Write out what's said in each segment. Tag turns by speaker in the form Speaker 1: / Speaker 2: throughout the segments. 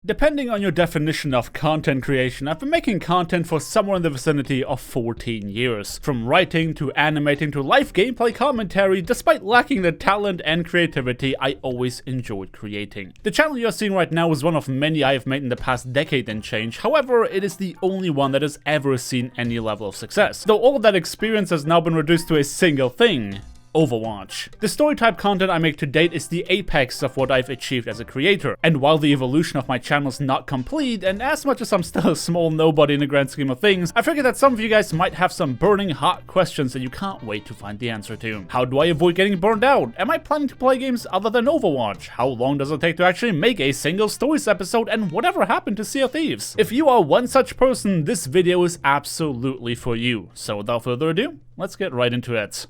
Speaker 1: Depending on your definition of content creation, I've been making content for somewhere in the vicinity of 14 years. From writing to animating to live gameplay commentary, despite lacking the talent and creativity, I always enjoyed creating. The channel you're seeing right now is one of many I have made in the past decade and change, however, it is the only one that has ever seen any level of success. Though all of that experience has now been reduced to a single thing: Overwatch. The story type content I make to date is the apex of what I've achieved as a creator, and while the evolution of my channel is not complete, and as much as I'm still a small nobody in the grand scheme of things, I figured that some of you guys might have some burning hot questions that you can't wait to find the answer to. How do I avoid getting burned out? Am I planning to play games other than Overwatch? How long does it take to actually make a single stories episode, and whatever happened to Sea of Thieves? If you are one such person, this video is absolutely for you. So without further ado, let's get right into it.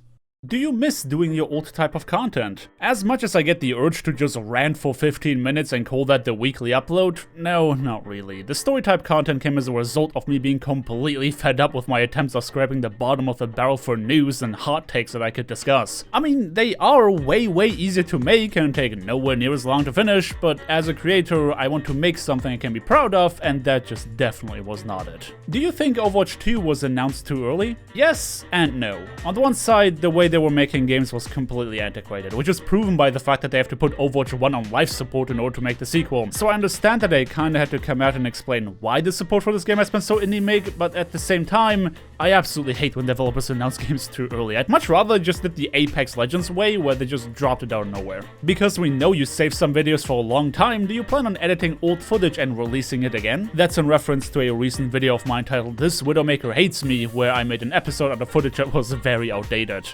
Speaker 1: Do you miss doing your old type of content? As much as I get the urge to just rant for 15 minutes and call that the weekly upload, no, not really. The story type content came as a result of me being completely fed up with my attempts of scraping the bottom of the barrel for news and hot takes that I could discuss. I mean, they are way easier to make and take nowhere near as long to finish, but as a creator, I want to make something I can be proud of, and that just definitely was not it. Do you think Overwatch 2 was announced too early? Yes and no. On the one side, the way they were making games was completely antiquated, which is proven by the fact that they have to put Overwatch 1 on life support in order to make the sequel. So I understand that they kinda had to come out and explain why the support for this game has been so indie-make, but at the same time, I absolutely hate when developers announce games too early. I'd much rather just did the Apex Legends way, where they just dropped it out of nowhere. Because we know you saved some videos for a long time, do you plan on editing old footage and releasing it again? That's in reference to a recent video of mine titled "This Widowmaker Hates Me," where I made an episode out of footage that was very outdated.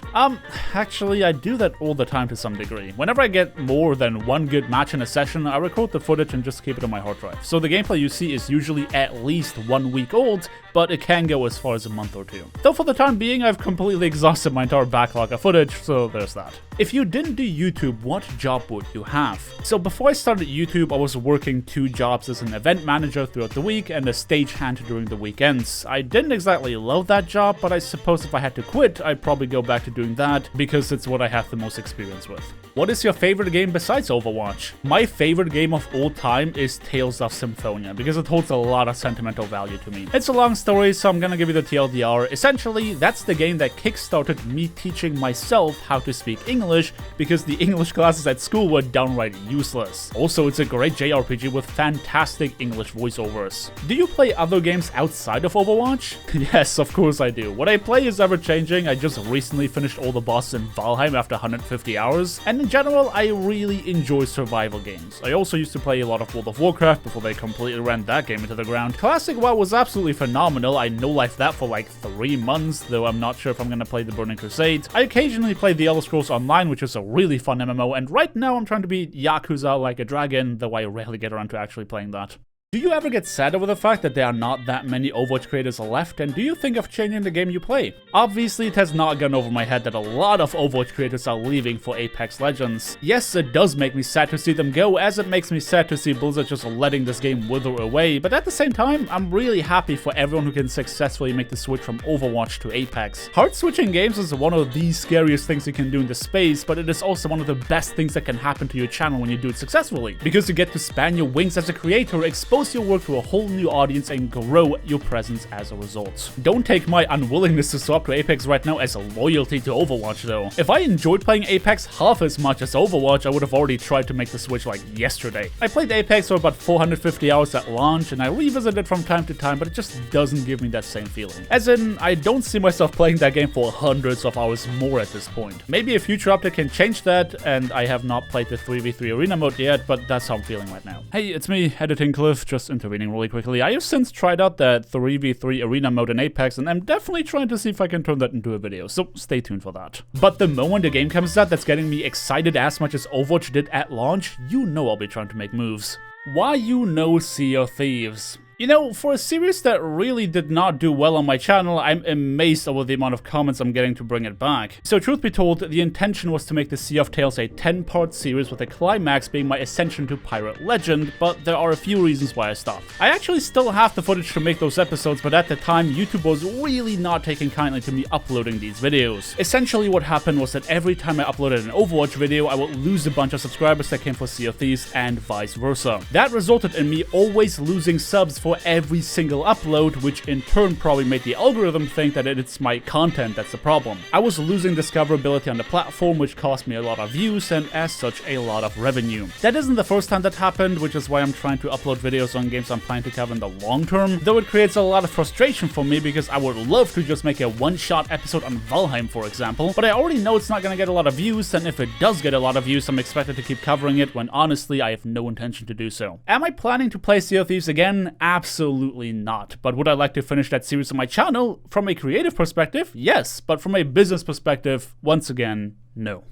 Speaker 1: Actually, I do that all the time to some degree. Whenever I get more than one good match in a session, I record the footage and just keep it on my hard drive. So the gameplay you see is usually at least 1 week old, but it can go as far as a month or two. Though for the time being, I've completely exhausted my entire backlog of footage, so there's that. If you didn't do YouTube, what job would you have? So before I started YouTube, I was working 2 jobs as an event manager throughout the week and a stagehand during the weekends. I didn't exactly love that job, but I suppose if I had to quit, I'd probably go back to doing that because it's what I have the most experience with. What is your favorite game besides Overwatch? My favorite game of all time is Tales of Symphonia, because it holds a lot of sentimental value to me. It's a long story, so I'm gonna give you the TLDR. Essentially, that's the game that kickstarted me teaching myself how to speak English, because the English classes at school were downright useless. Also, it's a great JRPG with fantastic English voiceovers. Do you play other games outside of Overwatch? Yes, of course I do. What I play is ever-changing. I just recently finished all the bosses in Valheim after 150 hours, and in general, I really enjoy survival games. I also used to play a lot of World of Warcraft before they completely ran that game into the ground. Classic WoW was absolutely phenomenal. I no-lifed that for like 3 months, though I'm not sure if I'm gonna play the Burning Crusade. I occasionally play the Elder Scrolls Online, which is a really fun MMO, and right now I'm trying to be Yakuza like a dragon, though I rarely get around to actually playing that. Do you ever get sad over the fact that there are not that many Overwatch creators left, and do you think of changing the game you play? Obviously, it has not gone over my head that a lot of Overwatch creators are leaving for Apex Legends. Yes, it does make me sad to see them go, as it makes me sad to see Blizzard just letting this game wither away, but at the same time, I'm really happy for everyone who can successfully make the switch from Overwatch to Apex. Hard switching games is one of the scariest things you can do in this space, but it is also one of the best things that can happen to your channel when you do it successfully, because you get to span your wings as a creator, expose your work to a whole new audience, and grow your presence as a result. Don't take my unwillingness to swap to Apex right now as a loyalty to Overwatch though. If I enjoyed playing Apex half as much as Overwatch, I would have already tried to make the switch like yesterday. I played Apex for about 450 hours at launch, and I revisit it from time to time, but it just doesn't give me that same feeling. As in, I don't see myself playing that game for hundreds of hours more at this point. Maybe a future update can change that, and I have not played the 3v3 arena mode yet, but that's how I'm feeling right now. Hey, it's me, Editing Cliff, just intervening really quickly. I have since tried out that 3v3 arena mode in Apex, and I'm definitely trying to see if I can turn that into a video, so stay tuned for that. But the moment a game comes out that's getting me excited as much as Overwatch did at launch, you know I'll be trying to make moves. Why you know Sea of Thieves? You know, for a series that really did not do well on my channel, I'm amazed over the amount of comments I'm getting to bring it back. So truth be told, the intention was to make the Sea of Tales a 10-part series with the climax being my ascension to pirate legend, but there are a few reasons why I stopped. I actually still have the footage to make those episodes, but at the time, YouTube was really not taking kindly to me uploading these videos. Essentially what happened was that every time I uploaded an Overwatch video, I would lose a bunch of subscribers that came for Sea of Thieves and vice versa. That resulted in me always losing subs for every single upload, which in turn probably made the algorithm think that it's my content that's the problem. I was losing discoverability on the platform, which cost me a lot of views and as such a lot of revenue. That isn't the first time that happened, which is why I'm trying to upload videos on games I'm planning to cover in the long term, though it creates a lot of frustration for me because I would love to just make a one-shot episode on Valheim, for example, but I already know it's not gonna get a lot of views, and if it does get a lot of views, I'm expected to keep covering it when honestly I have no intention to do so. Am I planning to play Sea of Thieves again? Absolutely not. But would I like to finish that series on my channel? From a creative perspective, yes, but from a business perspective, once again, no.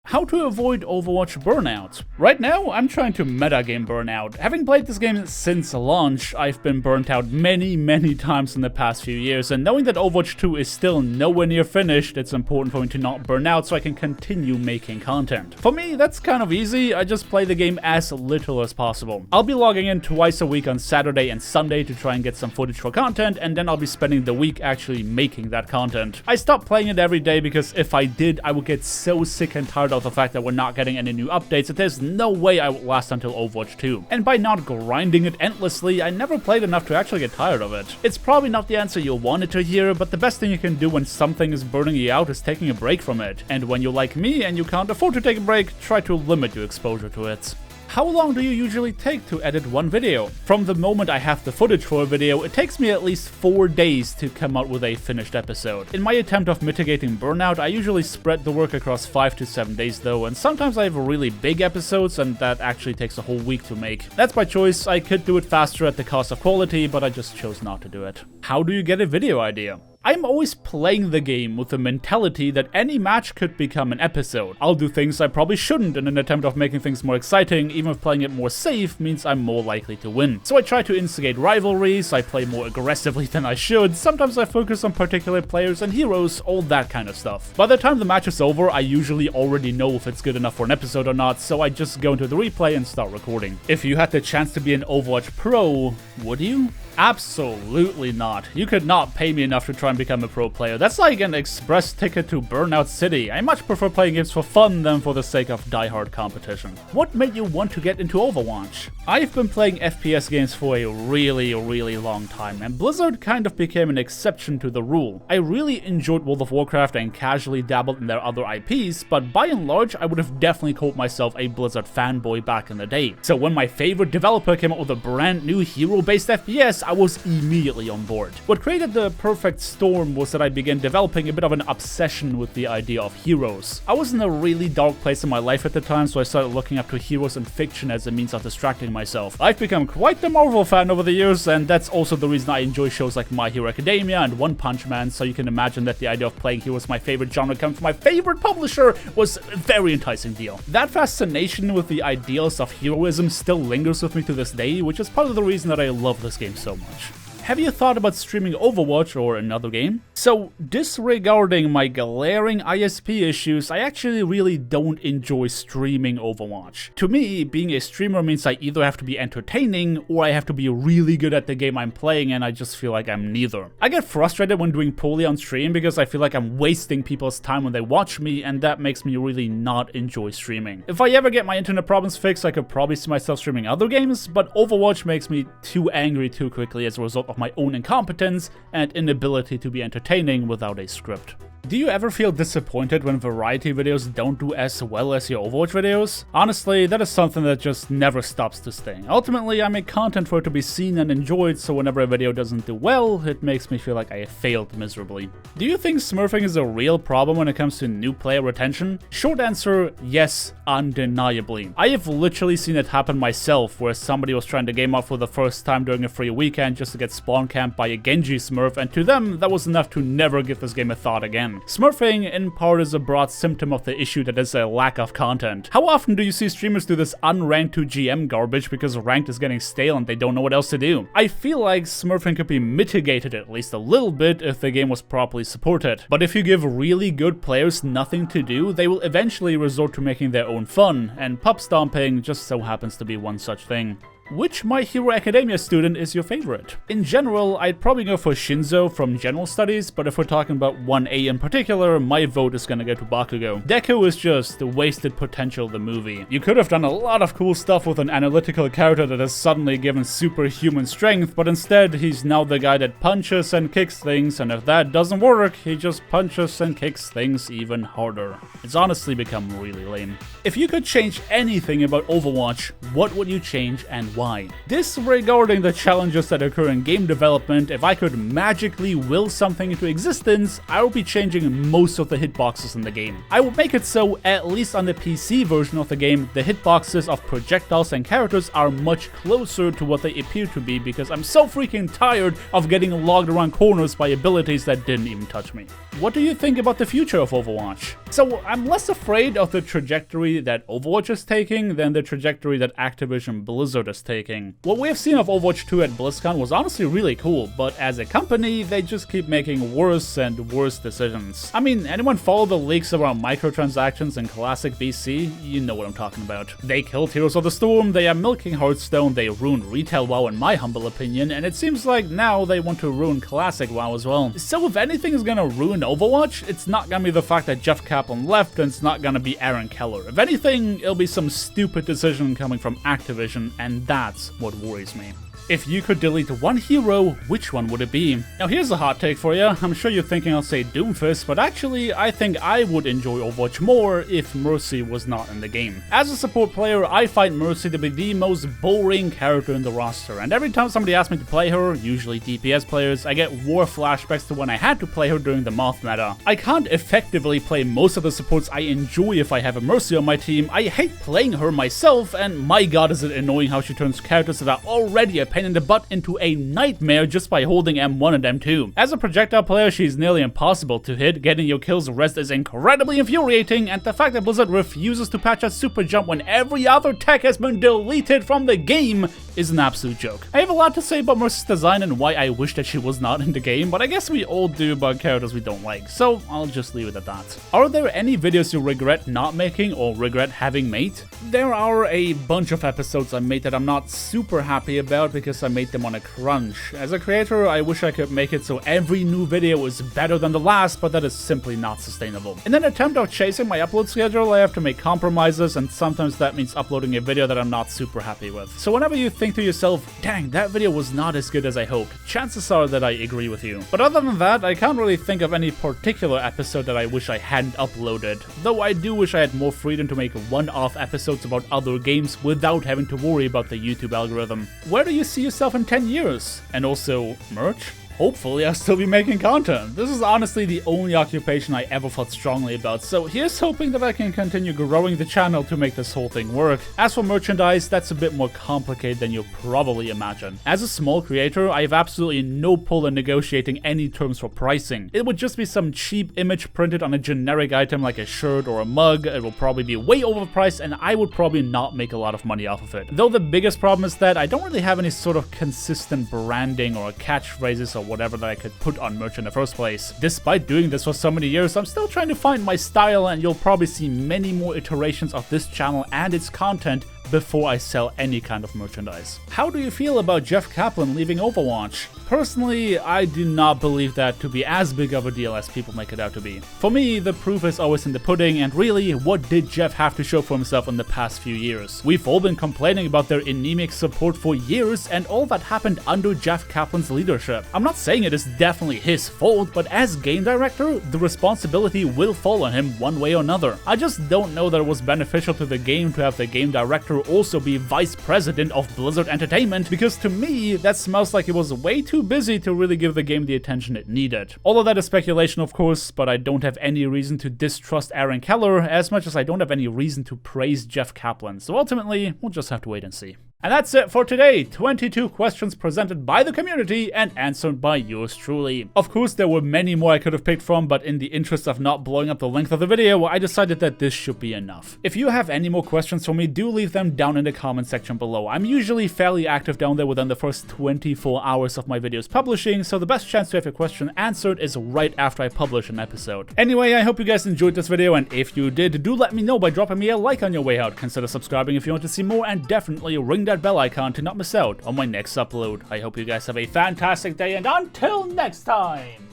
Speaker 1: How to avoid Overwatch burnout. Right now, I'm trying to metagame Burnout. Having played this game since launch, I've been burnt out many times in the past few years, and knowing that Overwatch 2 is still nowhere near finished, it's important for me to not burn out so I can continue making content. For me, that's kind of easy. I just play the game as little as possible. I'll be logging in twice a week on Saturday and Sunday to try and get some footage for content, and then I'll be spending the week actually making that content. I stopped playing it every day because if I did, I would get so sick and tired of the fact that we're not getting any new updates that there's no way I would last until Overwatch 2. And by not grinding it endlessly, I never played enough to actually get tired of it. It's probably not the answer you wanted to hear, but the best thing you can do when something is burning you out is taking a break from it. And when you're like me and you can't afford to take a break, try to limit your exposure to it. How long do you usually take to edit one video? From the moment I have the footage for a video, it takes me at least 4 days to come out with a finished episode. In my attempt of mitigating burnout, I usually spread the work across 5 to 7 days though, and sometimes I have really big episodes and that actually takes a whole week to make. That's by choice. I could do it faster at the cost of quality, but I just chose not to do it. How do you get a video idea? I'm always playing the game with the mentality that any match could become an episode. I'll do things I probably shouldn't in an attempt of making things more exciting, even if playing it more safe means I'm more likely to win. So I try to instigate rivalries, I play more aggressively than I should, sometimes I focus on particular players and heroes, all that kind of stuff. By the time the match is over, I usually already know if it's good enough for an episode or not, so I just go into the replay and start recording. If you had the chance to be an Overwatch Pro, would you? Absolutely not. You could not pay me enough to try and become a pro player. That's like an express ticket to Burnout City. I much prefer playing games for fun than for the sake of die-hard competition. What made you want to get into Overwatch? I've been playing FPS games for a really long time, and Blizzard kind of became an exception to the rule. I really enjoyed World of Warcraft and casually dabbled in their other IPs, but by and large, I would have definitely called myself a Blizzard fanboy back in the day. So when my favorite developer came out with a brand new hero-based FPS, I was immediately on board. What created the perfect storm was that I began developing a bit of an obsession with the idea of heroes. I was in a really dark place in my life at the time, so I started looking up to heroes in fiction as a means of distracting myself. I've become quite the Marvel fan over the years, and that's also the reason I enjoy shows like My Hero Academia and One Punch Man, so you can imagine that the idea of playing heroes my favorite genre coming from my favorite publisher was a very enticing deal. That fascination with the ideals of heroism still lingers with me to this day, which is part of the reason that I love this game so much. Have you thought about streaming Overwatch or another game? So, disregarding my glaring ISP issues, I actually really don't enjoy streaming Overwatch. To me, being a streamer means I either have to be entertaining or I have to be really good at the game I'm playing, and I just feel like I'm neither. I get frustrated when doing poorly on stream because I feel like I'm wasting people's time when they watch me, and that makes me really not enjoy streaming. If I ever get my internet problems fixed, I could probably see myself streaming other games, but Overwatch makes me too angry too quickly as a result of my own incompetence and inability to be entertaining without a script. Do you ever feel disappointed when variety videos don't do as well as your Overwatch videos? Honestly, that is something that just never stops to sting. Ultimately, I make content for it to be seen and enjoyed, so whenever a video doesn't do well, it makes me feel like I failed miserably. Do you think smurfing is a real problem when it comes to new player retention? Short answer, yes, undeniably. I have literally seen it happen myself, where somebody was trying to game up for the first time during a free weekend just to get spoiled spawn camped by a Genji Smurf, and to them, that was enough to never give this game a thought again. Smurfing, in part, is a broad symptom of the issue that is a lack of content. How often do you see streamers do this unranked to GM garbage because ranked is getting stale and they don't know what else to do? I feel like Smurfing could be mitigated at least a little bit if the game was properly supported. But if you give really good players nothing to do, they will eventually resort to making their own fun, and pub stomping just so happens to be one such thing. Which My Hero Academia student is your favorite? In general, I'd probably go for Shinzo from General Studies, but if we're talking about 1A in particular, my vote is gonna go to Bakugo. Deku is just the wasted potential of the movie. You could have done a lot of cool stuff with an analytical character that is suddenly given superhuman strength, but instead he's now the guy that punches and kicks things, and if that doesn't work, he just punches and kicks things even harder. It's honestly become really lame. If you could change anything about Overwatch, what would you change and why? Disregarding the challenges that occur in game development, if I could magically will something into existence, I would be changing most of the hitboxes in the game. I would make it so, at least on the PC version of the game, the hitboxes of projectiles and characters are much closer to what they appear to be, because I'm so freaking tired of getting logged around corners by abilities that didn't even touch me. What do you think about the future of Overwatch? So I'm less afraid of the trajectory that Overwatch is taking than the trajectory that Activision Blizzard is taking. What we have seen of Overwatch 2 at BlizzCon was honestly really cool, but as a company, they just keep making worse and worse decisions. I mean, anyone follow the leaks around microtransactions in classic BC? You know what I'm talking about. They killed Heroes of the Storm, they are milking Hearthstone, they ruined retail WoW in my humble opinion, and it seems like now they want to ruin classic WoW as well. So if anything is gonna ruin Overwatch, it's not gonna be the fact that Jeff Kaplan left, and it's not gonna be Aaron Keller. If anything, it'll be some stupid decision coming from Activision, and that's what worries me. If you could delete one hero, which one would it be? Now here's a hot take for you. I'm sure you're thinking I'll say Doomfist, but actually I think I would enjoy Overwatch more if Mercy was not in the game. As a support player, I find Mercy to be the most boring character in the roster, and every time somebody asks me to play her, usually DPS players, I get war flashbacks to when I had to play her during the Moth meta. I can't effectively play most of the supports I enjoy if I have a Mercy on my team. I hate playing her myself, and my god is it annoying how she turns characters that are already a pain in the butt into a nightmare just by holding M1 and M2. As a projectile player, she's nearly impossible to hit, getting your kills rest is incredibly infuriating, and the fact that Blizzard refuses to patch a super jump when every other tech has been deleted from the game is an absolute joke. I have a lot to say about Mercy's design and why I wish that she was not in the game, but I guess we all do about characters we don't like, so I'll just leave it at that. Are there any videos you regret not making or regret having made? There are a bunch of episodes I made that I'm not super happy about because I made them on a crunch. As a creator, I wish I could make it so every new video is better than the last, but that is simply not sustainable. In an attempt of chasing my upload schedule, I have to make compromises, and sometimes that means uploading a video that I'm not super happy with. So whenever you think to yourself, dang, that video was not as good as I hoped, chances are that I agree with you. But other than that, I can't really think of any particular episode that I wish I hadn't uploaded, though I do wish I had more freedom to make one-off episodes about other games without having to worry about the YouTube algorithm. Where do you see yourself in 10 years? And also, merch? Hopefully I'll still be making content. This is honestly the only occupation I ever felt strongly about, so here's hoping that I can continue growing the channel to make this whole thing work. As for merchandise, that's a bit more complicated than you'll probably imagine. As a small creator, I have absolutely no pull in negotiating any terms for pricing. It would just be some cheap image printed on a generic item like a shirt or a mug. It will probably be way overpriced, and I would probably not make a lot of money off of it. Though the biggest problem is that I don't really have any sort of consistent branding or catchphrases or whatever that I could put on merch in the first place. Despite doing this for so many years, I'm still trying to find my style, and you'll probably see many more iterations of this channel and its content before I sell any kind of merchandise. How do you feel about Jeff Kaplan leaving Overwatch? Personally, I do not believe that to be as big of a deal as people make it out to be. For me, the proof is always in the pudding, and really, what did Jeff have to show for himself in the past few years? We've all been complaining about their anemic support for years, and all that happened under Jeff Kaplan's leadership. I'm not saying it is definitely his fault, but as game director, the responsibility will fall on him one way or another. I just don't know that it was beneficial to the game to have the game director also be vice president of Blizzard Entertainment, because to me, that smells like he was way too busy to really give the game the attention it needed. All of that is speculation, of course, but I don't have any reason to distrust Aaron Keller as much as I don't have any reason to praise Jeff Kaplan, so ultimately, we'll just have to wait and see. And that's it for today. 22 questions presented by the community and answered by yours truly. Of course, there were many more I could have picked from, but in the interest of not blowing up the length of the video, I decided that this should be enough. If you have any more questions for me, do leave them down in the comment section below. I'm usually fairly active down there within the first 24 hours of my videos publishing, so the best chance to have your question answered is right after I publish an episode. Anyway, I hope you guys enjoyed this video, and if you did, do let me know by dropping me a like on your way out. Consider subscribing if you want to see more, and definitely ring that bell icon to not miss out on my next upload. I hope you guys have a fantastic day, and until next time,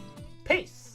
Speaker 1: peace!